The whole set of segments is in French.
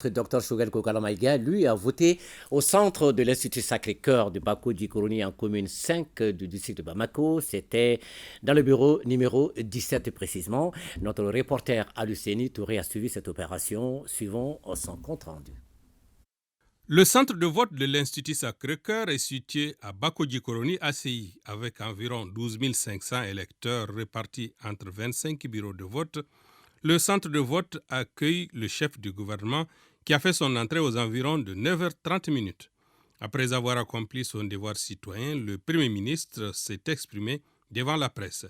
Dr Shogel Kokalamaïga, lui, a voté au centre de l'Institut Sacré-Cœur de Bako Djikoroni en commune 5 du district de Bamako. C'était dans le bureau numéro 17 précisément. Notre reporter Aluceni Touré a suivi cette opération. Suivons son compte rendu. Le centre de vote de l'Institut Sacré-Cœur est situé à Bako-Djikoroni, ACI, avec environ 12 500 électeurs répartis entre 25 bureaux de vote. Le centre de vote accueille le chef du gouvernement qui a fait son entrée aux environs de 9h30. Après avoir accompli son devoir citoyen, le Premier ministre s'est exprimé devant la presse.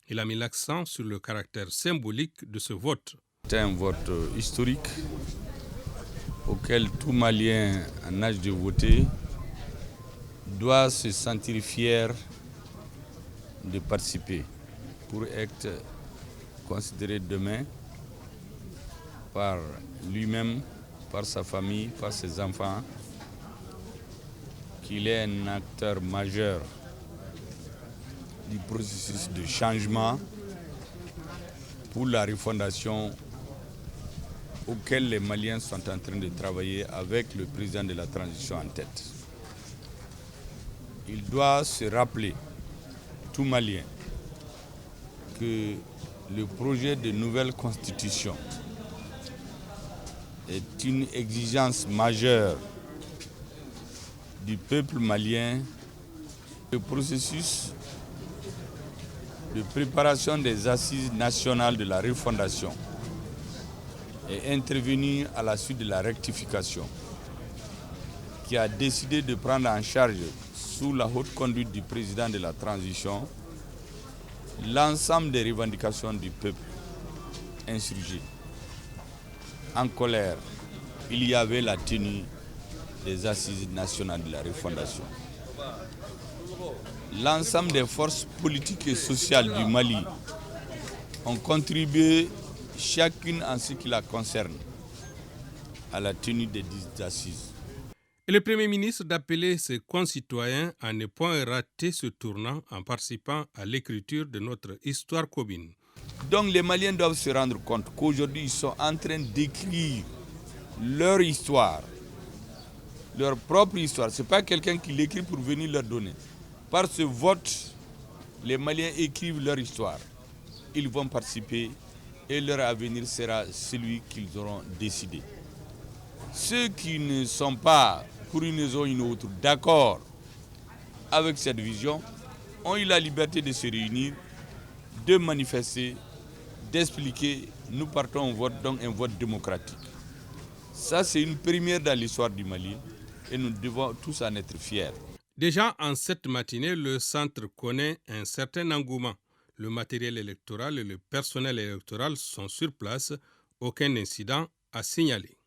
Il a mis l'accent sur le caractère symbolique de ce vote. C'est un vote historique auquel tout Malien en âge de voter doit se sentir fier de participer pour être considéré demain par lui-même, par sa famille, par ses enfants, qu'il est un acteur majeur du processus de changement pour la refondation auquel les Maliens sont en train de travailler avec le président de la transition en tête. Il doit se rappeler, tout Malien, que le projet de nouvelle constitution est une exigence majeure du peuple malien. Le processus de préparation des assises nationales de la refondation est intervenu à la suite de la rectification, qui a décidé de prendre en charge, sous la haute conduite du président de la transition, l'ensemble des revendications du peuple insurgé. En colère, il y avait la tenue des assises nationales de la refondation. L'ensemble des forces politiques et sociales du Mali ont contribué, chacune en ce qui la concerne, à la tenue des assises. Et le Premier ministre d'appeler ses concitoyens à ne point rater ce tournant en participant à l'écriture de notre histoire commune. Donc les Maliens doivent se rendre compte qu'aujourd'hui ils sont en train d'écrire leur histoire, leur propre histoire. Ce n'est pas quelqu'un qui l'écrit pour venir leur donner. Par ce vote, les Maliens écrivent leur histoire. Ils vont participer et leur avenir sera celui qu'ils auront décidé. Ceux qui ne sont pas, pour une raison ou une autre, d'accord avec cette vision, ont eu la liberté de se réunir, de manifester, d'expliquer. Nous partons au vote, donc un vote démocratique. Ça, c'est une première dans l'histoire du Mali et nous devons tous en être fiers. Déjà en cette matinée, le centre connaît un certain engouement. Le matériel électoral et le personnel électoral sont sur place. Aucun incident à signaler.